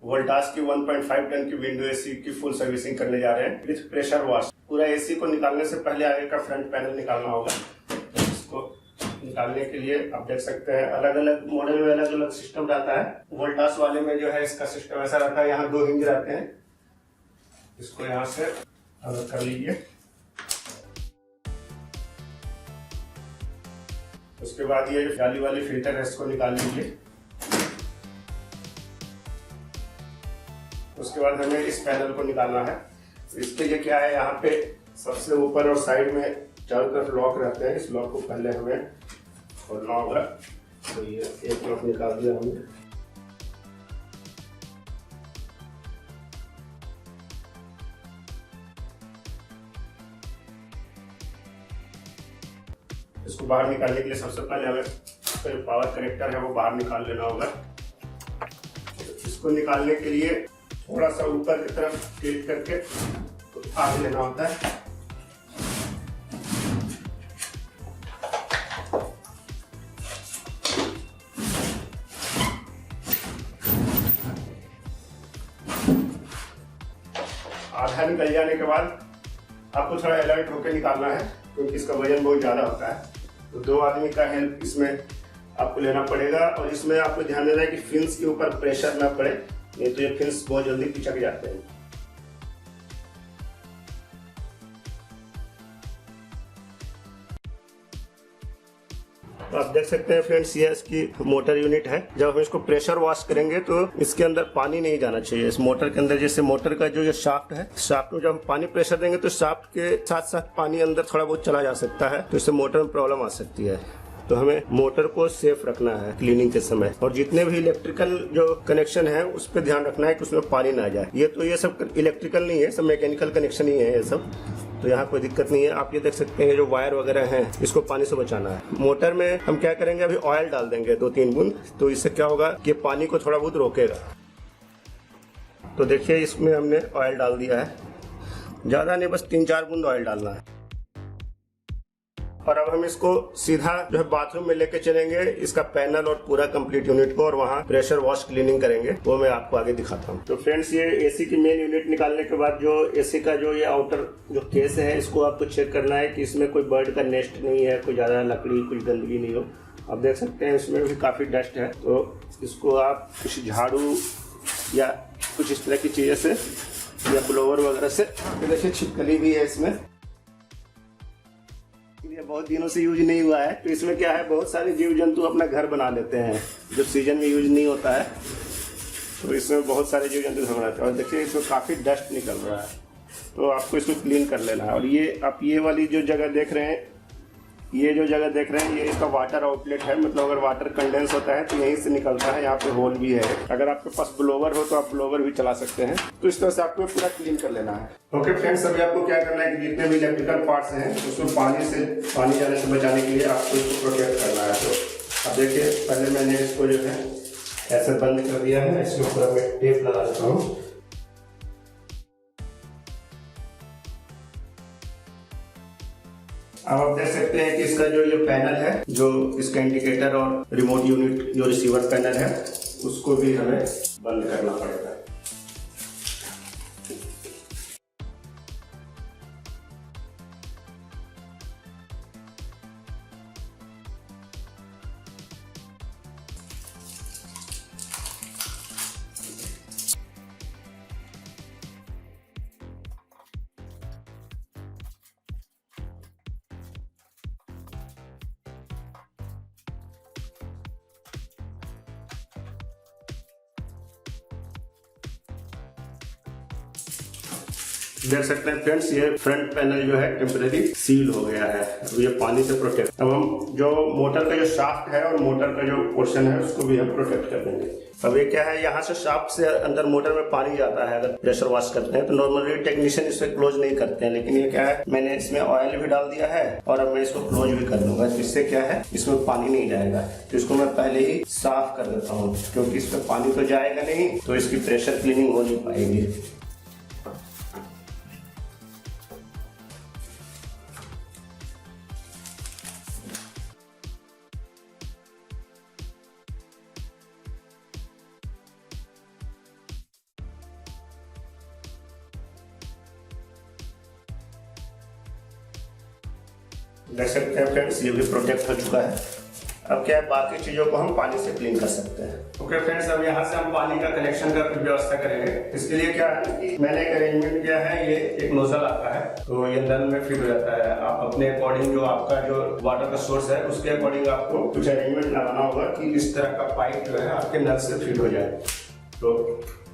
वोल्टास की 1.5 टन की window AC की फुल सर्विसिंग करने जा रहे हैं विथ प्रेशर वॉश। पूरा एसी को निकालने से पहले आगे का फ्रंट पैनल निकालना होगा। इसको निकालने के लिए आप देख सकते हैं अलग अलग मॉडल में अलग अलग सिस्टम रहता है। वोल्टास वाले में जो है इसका सिस्टम ऐसा रहता है, यहाँ 2 हिंज रहते हैं। इसको यहाँ से अलग कर लीजिए। उसके बाद ये जाली वाली फिल्टर है, इसको निकाल लीजिए। उसके बाद हमें इस पैनल को निकालना है। इसके लिए क्या है, यहाँ पे सबसे ऊपर और साइड में चारों तरफ लॉक रहते हैं। इस लॉक को पहले हमें खोलना होगा। तो ये एक लॉक निकाल दिया हमने। इसको बाहर निकालने के लिए सबसे पहले हमें जो पावर कनेक्टर है वो बाहर निकाल लेना होगा। इसको निकालने के लिए थोड़ा सा ऊपर की तरफ टिल्ट करके आगे लेना होता है। आधा निकल जाने के बाद आपको थोड़ा अलर्ट होकर निकालना है, क्योंकि इसका वजन बहुत ज्यादा होता है। तो 2 आदमी का हेल्प इसमें आपको लेना पड़ेगा। और इसमें आपको ध्यान देना है कि फिन्स के ऊपर प्रेशर ना पड़े, नहीं तो ये फिन्स बहुत जल्दी पिचक जाते हैं। तो आप देख सकते हैं फ्रेंड्स, ये इसकी मोटर यूनिट है। जब हम इसको प्रेशर वॉश करेंगे तो इसके अंदर पानी नहीं जाना चाहिए। इस मोटर के अंदर, जैसे मोटर का जो ये शाफ्ट है, शाफ्ट में जब हम पानी प्रेशर देंगे तो शाफ्ट के साथ साथ पानी अंदर थोड़ा बहुत चला जा सकता है, तो इससे मोटर में प्रॉब्लम आ सकती है। तो हमें मोटर को सेफ रखना है क्लीनिंग के समय। और जितने भी इलेक्ट्रिकल जो कनेक्शन है उस पर ध्यान रखना है कि उसमें पानी ना जाए। ये सब इलेक्ट्रिकल नहीं है, सब मैकेनिकल कनेक्शन ही है ये सब। तो यहाँ कोई दिक्कत नहीं है। आप ये देख सकते हैं जो वायर वगैरह हैं, इसको पानी से बचाना है। मोटर में हम क्या करेंगे, अभी ऑयल डाल देंगे 2-3 बूंद। तो इससे क्या होगा कि पानी को थोड़ा बहुत रोकेगा। तो देखिए इसमें हमने ऑयल डाल दिया है, ज्यादा नहीं, बस 3-4 बूंद ऑयल डालना है। और अब हम इसको सीधा जो है बाथरूम में लेके चलेंगे, इसका पैनल और पूरा कंप्लीट यूनिट को, और वहाँ प्रेशर वॉश क्लीनिंग करेंगे। वो मैं आपको आगे दिखाता हूँ। तो फ्रेंड्स, ये एसी की मेन यूनिट निकालने के बाद जो एसी का जो ये आउटर जो केस है, इसको आपको चेक करना है कि इसमें कोई बर्ड का नेस्ट नहीं है, कोई ज्यादा लकड़ी, कुछ गंदगी नहीं हो। आप देख सकते हैं इसमें भी काफी डस्ट है। तो इसको आप कुछ झाड़ू या कुछ इस तरह की चीजें से या ब्लोवर वगैरह से, देखिए छिपकली भी है इसमें, ये बहुत दिनों से यूज नहीं हुआ है। तो इसमें क्या है, बहुत सारे जीव जंतु अपना घर बना लेते हैं जब सीजन में यूज नहीं होता है। तो इसमें बहुत सारे जीव जंतु घर बनाते हैं। और देखिए इसमें काफी डस्ट निकल रहा है, तो आपको इसको क्लीन कर लेना है। और ये आप ये वाली जो जगह देख रहे हैं, ये जो जगह देख रहे हैं, ये इसका वाटर आउटलेट है। मतलब अगर वाटर कंडेंस होता है तो यहीं से निकलता है। यहाँ पे होल भी है। अगर आपके पास ब्लोवर हो तो आप ब्लोवर भी चला सकते हैं। तो इस तरह से आपको पूरा क्लीन कर लेना है। ओके फ्रेंड्स, अभी आपको क्या करना है कि जितने भी इलेक्ट्रिकल पार्ट्स हैं उसको पानी जाने से बचाने के लिए आपको इसको प्रोटेक्ट करना है। तो अब देखिए, पहले मैंने इसको जो है ऐसे बंद कर दिया है। इसके ऊपर मैं टेप लगा देता हूँ। अब आप देख सकते हैं कि इसका जो ये पैनल है, जो इसका इंडिकेटर और रिमोट यूनिट जो रिसीवर पैनल है, उसको भी हमें बंद करना पड़ेगा। देख सकते हैं फ्रेंड्स, ये फ्रंट पैनल जो है टेम्परेरी सील हो गया है। अब ये पानी से प्रोटेक्ट। अब हम जो मोटर का जो शाफ्ट है और मोटर का जो पोर्शन है उसको भी हम प्रोटेक्ट कर देंगे। अब ये क्या है, यहाँ से शाफ्ट से अंदर मोटर में पानी जाता है अगर प्रेशर वॉश करते हैं तो। नॉर्मली टेक्नीशियन इसे क्लोज नहीं करते हैं, लेकिन ये क्या है, मैंने इसमें ऑयल भी डाल दिया है और अब मैं इसको क्लोज भी कर दूंगा। इससे क्या है, इसमें पानी नहीं जाएगा। तो इसको मैं पहले ही साफ कर देता हूँ, क्योंकि इसमें पानी तो जाएगा नहीं तो इसकी प्रेशर क्लीनिंग हो नहीं पाएगी। देख सकते हैं फ्रेंड्स, ये भी प्रोटेक्ट हो चुका है। अब क्या है, बाकी चीज़ों को हम पानी से क्लीन कर सकते हैं। ओके फ्रेंड्स, अब यहाँ से हम पानी का कनेक्शन का कुछ व्यवस्था करेंगे। इसके लिए क्या है कि मैंने एक अरेंजमेंट किया है, ये एक नोजल आता है तो ये नल में फिट हो जाता है। आप अपने अकॉर्डिंग जो आपका जो वाटर का सोर्स है उसके अकॉर्डिंग आपको कुछ अरेंजमेंट लगाना होगा कि इस तरह का पाइप जो है आपके नल से फिट हो जाए। तो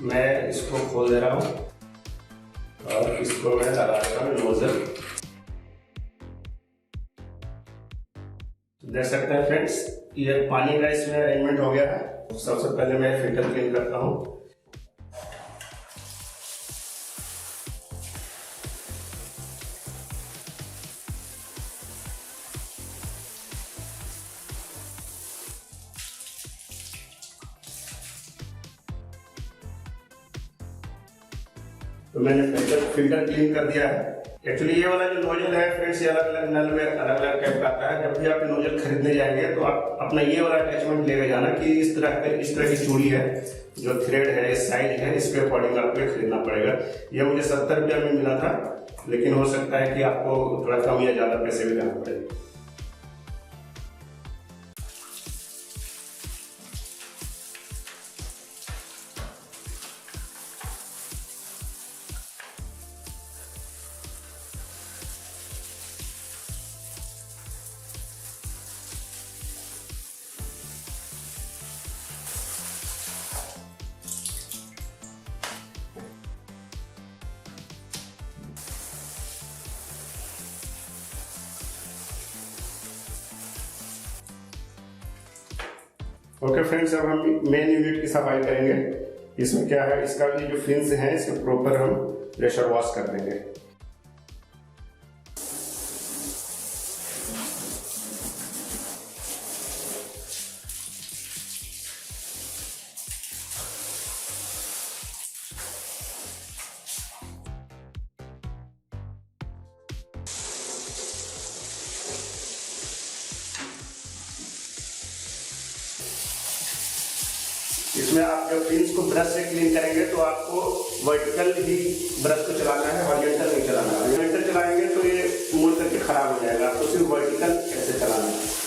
मैं इसको खोल दे रहा हूँ और इसको मैं लगा रहा हूँ नोजल। देख सकते हैं फ्रेंड्स, ये पानी का इसमें अरेंजमेंट हो गया है। सबसे पहले मैं फिल्टर क्लीन करता हूँ। तो मैंने फिल्टर क्लीन कर दिया है। एक्चुअली ये वाला जो नोजल है फ्रेंड्स, ये अलग अलग नल में अलग अलग टाइप का आता है। जब भी आप नोजल खरीदने जाएंगे तो आप अपना ये वाला अटैचमेंट लेके जाना कि इस तरह की चूड़ी है, जो थ्रेड है, साइज है, इसके अकॉर्डिंग आपको खरीदना पड़ेगा। ये मुझे 70 रुपया में मिला था, लेकिन हो सकता है कि आपको थोड़ा कम या ज्यादा पैसे भी देना पड़े। ओके फ्रेंड्स, अब हम मेन यूनिट की सफाई करेंगे। इसमें क्या है, इसका भी जो फिन्स हैं इसके प्रॉपर हम प्रेशर वॉश कर देंगे। इसमें आप जब फिन्स को ब्रश से क्लीन करेंगे तो आपको वर्टिकल ही ब्रश को चलाना है, हॉरिजॉन्टल नहीं चलाना है। हॉरिजॉन्टल चलाएंगे तो ये मुड़ करके खराब हो जाएगा, तो सिर्फ वर्टिकल ऐसे चलाना है।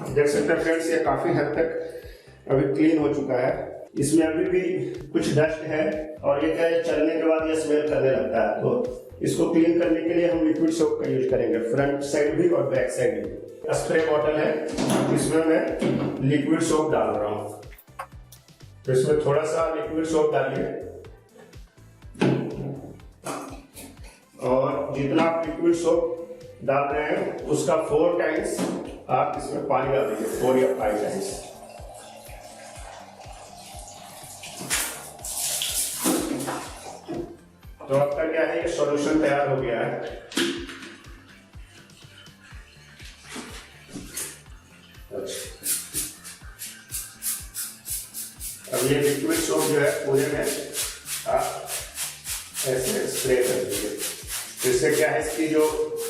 देख सकते हैं फ्रेंड्स, ये काफी हद तक अभी क्लीन हो चुका है। इसमें अभी भी कुछ डस्ट है और ये क्या है, चलने के बाद ये स्मेल करने लगता है। तो इसको क्लीन करने के लिए हम लिक्विड सोप का यूज करेंगे, फ्रंट साइड भी और बैक साइड भी। स्प्रे बॉटल है, इसमें मैं लिक्विड सोप डाल रहा हूँ। तो इसमें थोड़ा सा लिक्विड सोप डालिए और जितना आप लिक्विड सोप डाल रहे हैं उसका 4 टाइम्स आप इसमें पानी डाल दीजिए, 4 या 5 टाइम्स। तो आपका क्या है, ये सॉल्यूशन तैयार हो गया है। अब ये लिक्विड सोप जो है पूरे में आप ऐसे स्प्रे कर दीजिए। इससे क्या है, इसकी जो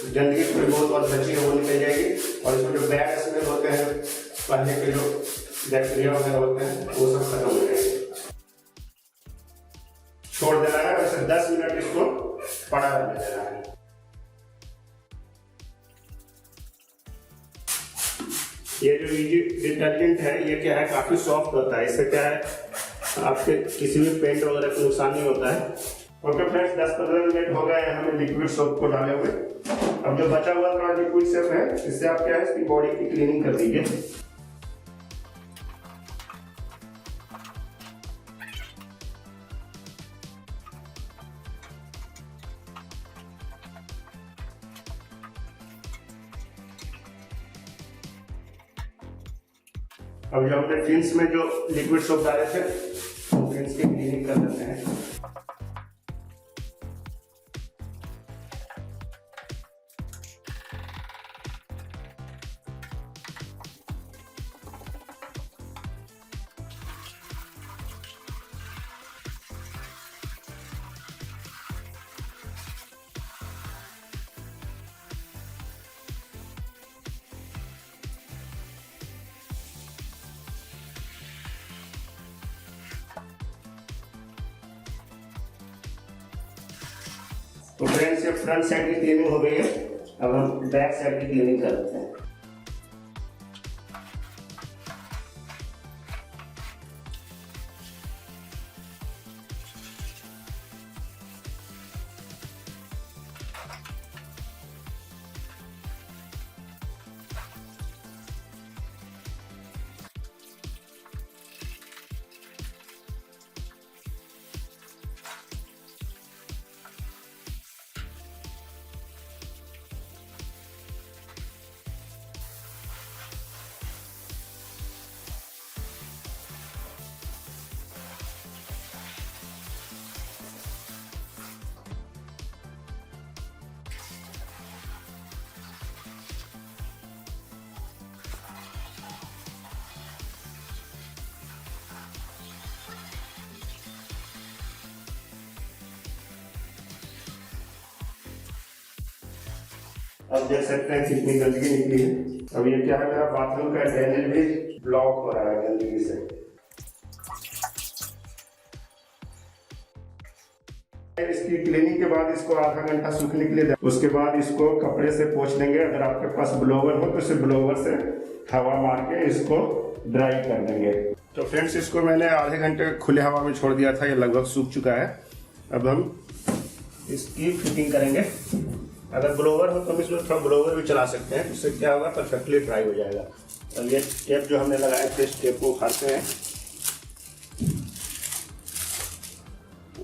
गंदगी थोड़ी बहुत और बची है वो निकल जाएगी और इसमें जो बैड स्मेल होते हैं, पहले के जो बैक्टीरिया वगैरह होते हैं वो सब खत्म हो जाएंगे। छोड़ देना है, वैसे 10 मिनट इसको पड़ा रहने देना है। ये जो डिटर्जेंट है ये क्या है, काफी सॉफ्ट होता है। इससे क्या है, आपके किसी भी पेंट वगैरह को नुकसान नहीं होता है। ओके फ्रेंड्स, 10-15 मिनट हो गए हैं हमें लिक्विड सोप को डाले हुए। अब जो बचा हुआ थोड़ा लिक्विड सोप है, इससे आप क्या है, इसकी बॉडी की क्लीनिंग कर दीजिए। अब जो हमने फिन्स में जो लिक्विड सोप डाले थे, फिन्स की क्लीनिंग कर देते हैं। तो फ्रेंड्स, ये फ्रंट साइड की क्लीनिंग हो गई है। अब हम बैक साइड की क्लीनिंग करते हैं। अब देख सकते हैं कितनी गंदगी निकली है। अब ये क्या है, मेरा बाथरूम का ड्रेनेज भी ब्लॉक हो रहा है गंदगी से। इसकी क्लीनिंग के बाद इसको आधा घंटा सूखने के लिए दें। उसके बाद इसको कपड़े से पोंछ देंगे। अगर आपके पास ब्लोवर हो तो इसे ब्लोवर से हवा मार के इसको ड्राई कर देंगे। तो फ्रेंड्स, इसको मैंने आधे घंटे खुले हवा में छोड़ दिया था, ये लगभग सूख चुका है। अब हम इसकी फिटिंग करेंगे। अगर ब्लोवर हो तो हम इसमें थोड़ा ब्लोवर भी चला सकते हैं, उससे क्या होगा, परफेक्टली ड्राई हो जाएगा। अब ये टेप जो हमने लगाए थे, इस टेप को उखाड़ते हैं।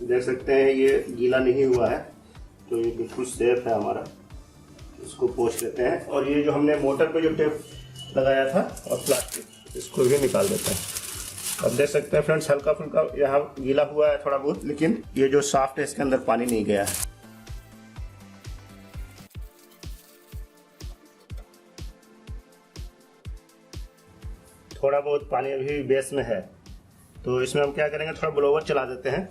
देख सकते हैं ये गीला नहीं हुआ है, तो ये बिल्कुल सेफ है हमारा। इसको पोंछ लेते हैं। और ये जो हमने मोटर पे जो टेप लगाया था और प्लास्टिक, इसको भी निकाल देते हैं। अब देख सकते हैं फ्रेंड्स, हल्का फुल्का यहाँ गीला हुआ है थोड़ा बहुत, लेकिन ये जो शाफ्ट है इसके अंदर पानी नहीं गया है। थोड़ा बहुत पानी अभी बेस में है, तो इसमें हम क्या करेंगे, थोड़ा ब्लोवर चला देते हैं।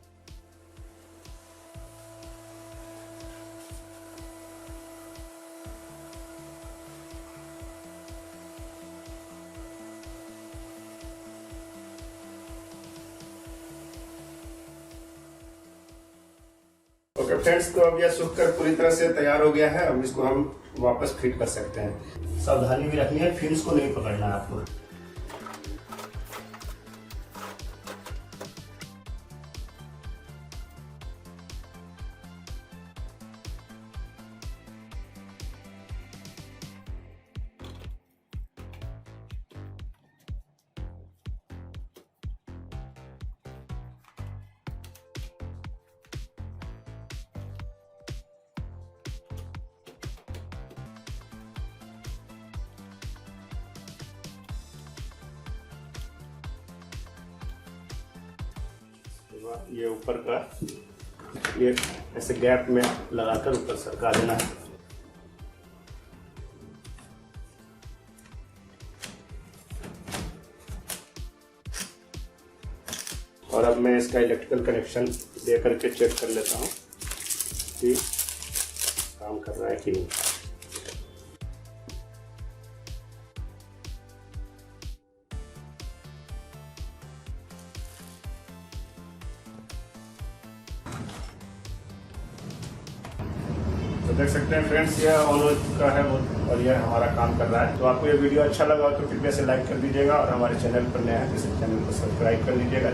ओके फ्रेंड्स, तो अब यह सूखकर पूरी तरह से तैयार हो गया है। अब इसको हम वापस फिट कर सकते हैं। सावधानी भी रखनी है, फिन्स को नहीं पकड़ना है आपको। ये ऊपर का ये ऐसे गैप में लगाकर ऊपर सरका देना है। और अब मैं इसका इलेक्ट्रिकल कनेक्शन दे करके चेक कर लेता हूँ कि काम कर रहा है कि नहीं। तो देख सकते हैं फ्रेंड्स, ये ऑन हो चुका है और यह हमारा काम कर रहा है। तो आपको ये वीडियो अच्छा लगा तो कृपया से लाइक कर दीजिएगा और हमारे चैनल पर नया है तो चैनल को सब्सक्राइब कर लीजिएगा।